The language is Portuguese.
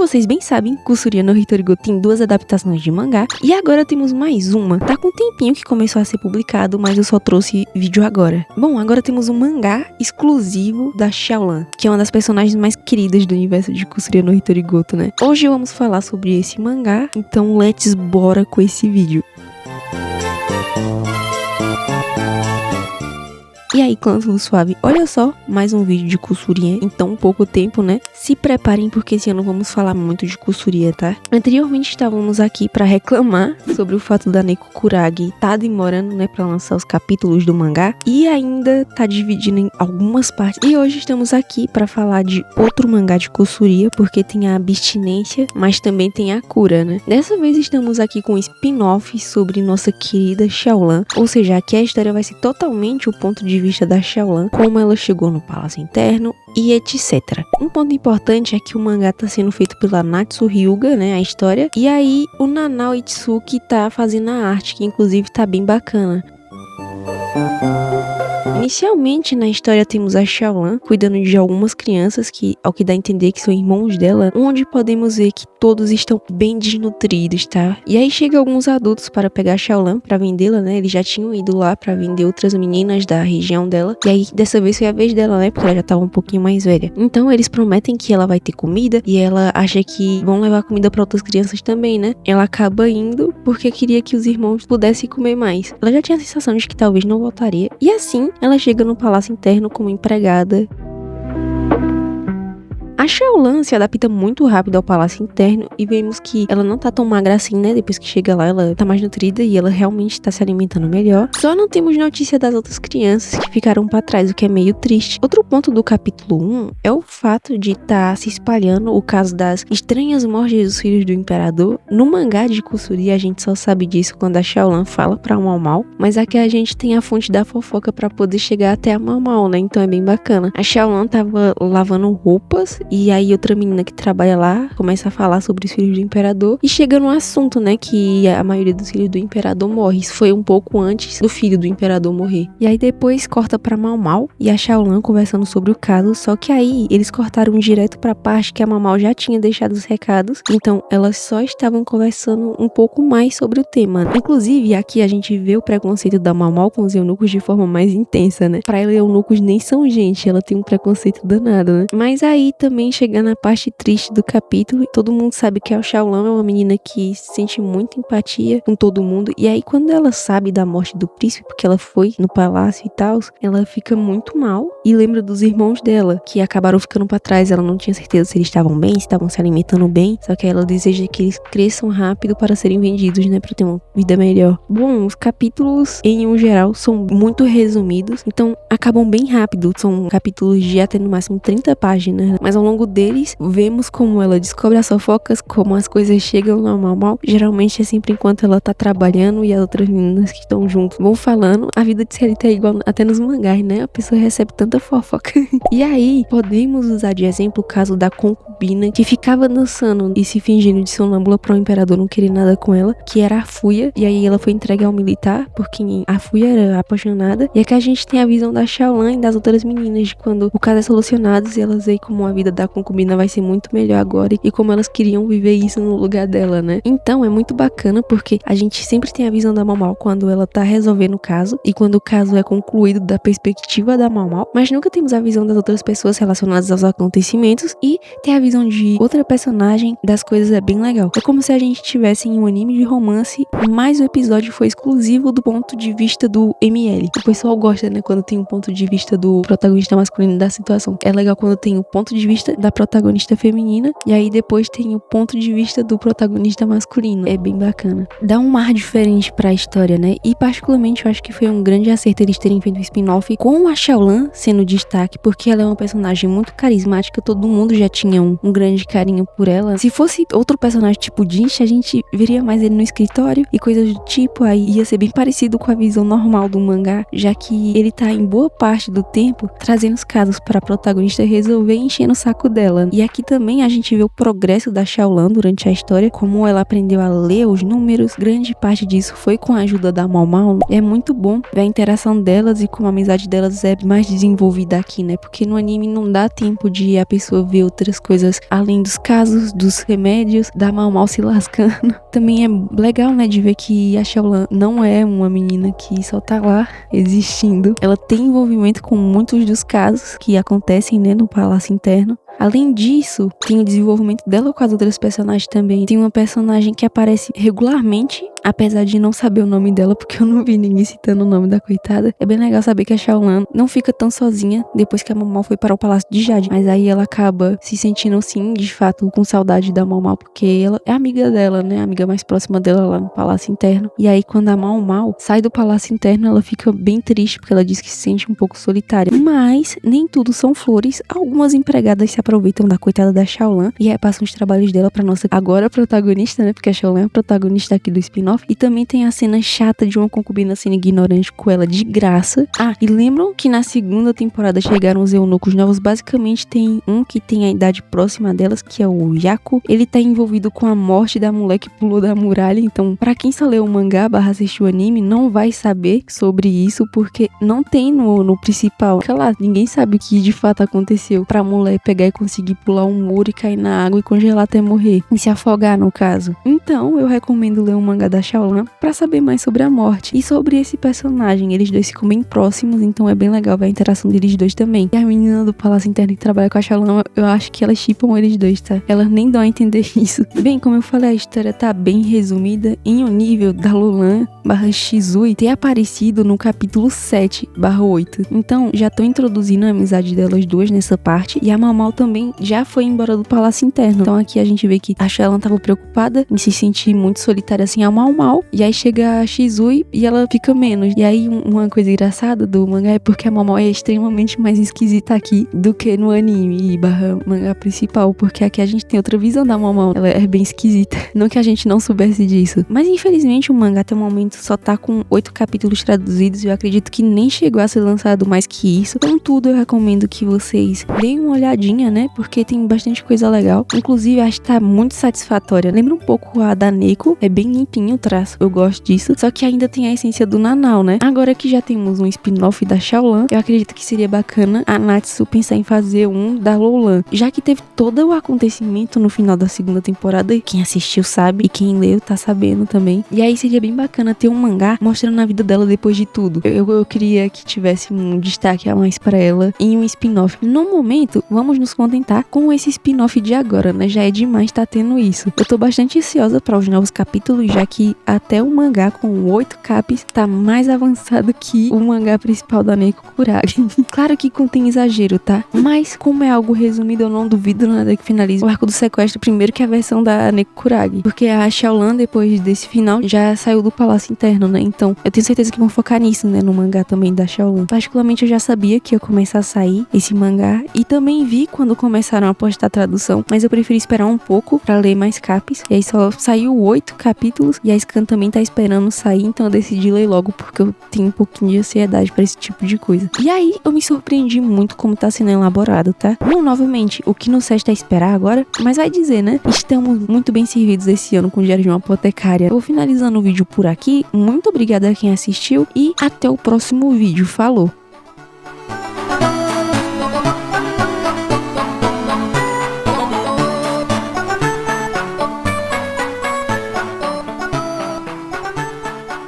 vocês bem sabem, Kusuria no Hitorigo tem 2 adaptações de mangá e agora temos mais uma. Tá com um tempinho que começou a ser publicado, mas eu só trouxe vídeo agora. Bom, agora temos um mangá exclusivo da Xiaolan, que é uma das personagens mais queridas do universo de Kusuria no Hitorigoto, né? Hoje vamos falar sobre esse mangá, então let's bora com esse vídeo. E aí, clã tudo suave? Olha só, mais um vídeo de Kusuria em tão pouco tempo, né? Se preparem porque esse ano vamos falar muito de Kusuria, tá? Anteriormente estávamos aqui pra reclamar sobre o fato da Neko Kuragi tá demorando, né, pra lançar os capítulos do mangá e ainda tá dividindo em algumas partes. E hoje estamos aqui pra falar de outro mangá de Kusuria, porque tem a abstinência, mas também tem a cura, né? Dessa vez estamos aqui com um spin-off sobre nossa querida Xiaolan, ou seja, aqui a história vai ser totalmente o ponto de vista da Xiaolan, como ela chegou no Palácio Interno e etc. Um ponto importante é que o mangá tá sendo feito pela Natsu Hyuga, né, a história, e aí o Nanao Itsuki tá fazendo a arte, que inclusive tá bem bacana. Inicialmente na história temos a Xiaolan cuidando de algumas crianças que, ao que dá a entender que são irmãos dela, onde podemos ver que todos estão bem desnutridos, tá? E aí chega alguns adultos para pegar a Xiaolan para vendê-la, né? Eles já tinham ido lá para vender outras meninas da região dela. E aí dessa vez foi a vez dela, né? Porque ela já tava um pouquinho mais velha. Então eles prometem que ela vai ter comida e ela acha que vão levar comida para outras crianças também, né? Ela acaba indo porque queria que os irmãos pudessem comer mais. Ela já tinha a sensação de que talvez não voltaria. E assim, ela chega no Palácio Interno como empregada. A Xiaolan se adapta muito rápido ao Palácio Interno e vemos que ela não tá tão magra assim, né? Depois que chega lá, ela tá mais nutrida e ela realmente tá se alimentando melhor. Só não temos notícia das outras crianças que ficaram pra trás, o que é meio triste. Outro ponto do capítulo 1 é o fato de tá se espalhando o caso das estranhas mortes dos filhos do imperador. No mangá de Kusuria a gente só sabe disso quando a Xiaolan fala pra Mau Mau, mas aqui a gente tem a fonte da fofoca pra poder chegar até a Mau Mau, né? Então é bem bacana. A Xiaolan tava lavando roupas e aí outra menina que trabalha lá começa a falar sobre os filhos do imperador e chega no assunto, né, que a maioria dos filhos do imperador morre. Isso foi um pouco antes do filho do imperador morrer. E aí depois corta pra Mau Mau e a Xiaolan conversando sobre o caso, só que aí eles cortaram direto pra parte que a Mau Mau já tinha deixado os recados, então elas só estavam conversando um pouco mais sobre o tema. Inclusive, aqui a gente vê o preconceito da Mau Mau com os eunucos de forma mais intensa, né? Pra ela, eunucos nem são gente, ela tem um preconceito danado, né? Mas aí também chegando na parte triste do capítulo, todo mundo sabe que a Xiaolan é uma menina que sente muita empatia com todo mundo, e aí quando ela sabe da morte do príncipe, porque ela foi no palácio e tal, ela fica muito mal e lembra dos irmãos dela, que acabaram ficando pra trás. Ela não tinha certeza se eles estavam bem, se estavam se alimentando bem, só que ela deseja que eles cresçam rápido para serem vendidos, né, pra ter uma vida melhor. Bom, os capítulos em um geral são muito resumidos, então acabam bem rápido, são capítulos de até no máximo 30 páginas, mas ao longo deles, vemos como ela descobre as fofocas, como as coisas chegam no Mau Mau. Geralmente é sempre enquanto ela tá trabalhando e as outras meninas que estão junto vão falando. A vida de CLT é igual até nos mangás, né? A pessoa recebe tanta fofoca. E aí, podemos usar de exemplo o caso da concubina que ficava dançando e se fingindo de sonâmbula para o imperador não querer nada com ela, que era a Fuia. E aí ela foi entregue ao militar, porque a Fuia era apaixonada. E aqui a gente tem a visão da Xiaolan e das outras meninas, de quando o caso é solucionado e elas veem como a vida da concubina vai ser muito melhor agora e como elas queriam viver isso no lugar dela, né? Então é muito bacana porque a gente sempre tem a visão da Mau Mau quando ela tá resolvendo o caso e quando o caso é concluído da perspectiva da Mau Mau, mas nunca temos a visão das outras pessoas relacionadas aos acontecimentos e ter a visão de outra personagem das coisas é bem legal. É como se a gente tivesse em um anime de romance, mas o episódio foi exclusivo do ponto de vista do ML. O pessoal gosta, né, quando tem um ponto de vista do protagonista masculino da situação. É legal quando tem o ponto de vista da protagonista feminina e aí depois tem o ponto de vista do protagonista masculino. É bem bacana. Dá um ar diferente pra história, né? E particularmente eu acho que foi um grande acerto eles terem feito um spin-off com a Xiaolan sendo destaque, porque ela é uma personagem muito carismática, todo mundo já tinha um grande carinho por ela. Se fosse outro personagem tipo Jinx, a gente veria mais ele no escritório e coisas do tipo, aí ia ser bem parecido com a visão normal do mangá, já que ele tá em boa parte do tempo trazendo os casos para a protagonista resolver, enchendo o saco saco dela. E aqui também a gente vê o progresso da Xiaolan durante a história, como ela aprendeu a ler os números. Grande parte disso foi com a ajuda da Mao Mao. É muito bom ver a interação delas e como a amizade delas é mais desenvolvida aqui, né? Porque no anime não dá tempo de a pessoa ver outras coisas além dos casos, dos remédios, da Mao Mao se lascando. Também é legal, né, de ver que a Xiaolan não é uma menina que só tá lá existindo. Ela tem envolvimento com muitos dos casos que acontecem, né, no Palácio Interno. Além disso, tem o desenvolvimento dela com as outras personagens também. Tem uma personagem que aparece regularmente, apesar de não saber o nome dela, porque eu não vi ninguém citando o nome da coitada. É bem legal saber que a Xiaolan não fica tão sozinha depois que a Mao Mao foi para o Palácio de Jade. Mas aí ela acaba se sentindo, sim, de fato, com saudade da Mao Mao, porque ela é amiga dela, né? A amiga mais próxima dela lá no Palácio Interno. E aí, quando a Mao Mao sai do Palácio Interno, ela fica bem triste, porque ela diz que se sente um pouco solitária. Mas nem tudo são flores. Algumas empregadas se aproveitam da coitada da Xiaolan e repassam os trabalhos dela pra nossa agora protagonista, né? Porque a Xiaolan é a protagonista aqui do spin-off. E também tem a cena chata de uma concubina sendo ignorante com ela de graça. Ah, e lembram que na segunda temporada chegaram os eunucos novos? Basicamente tem um que tem a idade próxima delas, que é o Yaku. Ele tá envolvido com a morte da mulher que pulou da muralha. Então, pra quem só leu o mangá / assistiu o anime, não vai saber sobre isso, porque não tem no principal. Fica lá, ninguém sabe o que de fato aconteceu pra mulher pegar e conseguir pular um muro e cair na água e congelar até morrer. E se afogar, no caso. Então, eu recomendo ler o mangá da Xiaolan pra saber mais sobre a morte. E sobre esse personagem, eles dois ficam bem próximos, então é bem legal ver a interação deles dois também. E a menina do Palácio Interno que trabalha com a Xiaolan, eu acho que elas shippam eles dois, tá? Elas nem dão a entender isso. Bem, como eu falei, a história tá bem resumida em um nível da Lulan / Shizui ter aparecido no capítulo 7/8. Então, já tô introduzindo a amizade delas duas nessa parte. E a Mao Mao também já foi embora do Palácio Interno. Então aqui a gente vê que a Xiaolan tava preocupada em se sentir muito solitária assim a Mao Mao. E aí chega a Shizui e ela fica menos. E aí uma coisa engraçada do mangá é porque a Mao Mao é extremamente mais esquisita aqui do que no anime / mangá principal. Porque aqui a gente tem outra visão da Mao Mao. Ela é bem esquisita. Não que a gente não soubesse disso. Mas infelizmente o mangá até o momento só tá com 8 capítulos traduzidos. E eu acredito que nem chegou a ser lançado mais que isso. Contudo, eu recomendo que vocês deem uma olhadinha, né? Porque tem bastante coisa legal. Inclusive, acho que tá muito satisfatória. Lembra um pouco a da Neko. É bem limpinho o traço. Eu gosto disso. Só que ainda tem a essência do Nanau, né? Agora que já temos um spin-off da Xiaolan, eu acredito que seria bacana a Natsu pensar em fazer um da Loulan. Já que teve todo o acontecimento no final da segunda temporada. Quem assistiu sabe. E quem leu tá sabendo também. E aí seria bem bacana ter um mangá mostrando a vida dela depois de tudo. Eu queria que tivesse um destaque a mais pra ela em um spin-off. No momento, vamos nos contentar com esse spin-off de agora, né? Já é demais tá tendo isso. Eu tô bastante ansiosa para os novos capítulos, já que até o mangá com 8 capes tá mais avançado que o mangá principal da Neko Kurage. Claro que contém exagero, tá? Mas como é algo resumido, eu não duvido nada que finalize o arco do sequestro primeiro que a versão da Neko Kurage. Porque a Xiaolan, depois desse final, já saiu do Palácio Interno, né? Então, eu tenho certeza que vão focar nisso, né? No mangá também da Xiaolan. Particularmente, eu já sabia que ia começar a sair esse mangá. E também vi quando começaram a postar a tradução. Mas eu preferi esperar um pouco pra ler mais capes. E aí só saiu 8 capítulos. E a Scan também tá esperando sair. Então eu decidi ler logo, porque eu tenho um pouquinho de ansiedade pra esse tipo de coisa. E aí, eu me surpreendi muito como tá sendo elaborado, tá? Bom, novamente, o que nos resta é esperar agora. Mas vai dizer, né? Estamos muito bem servidos esse ano com o Diário de uma Apotecária. Eu vou finalizando o vídeo por aqui. Muito obrigada a quem assistiu. E até o próximo vídeo. Falou!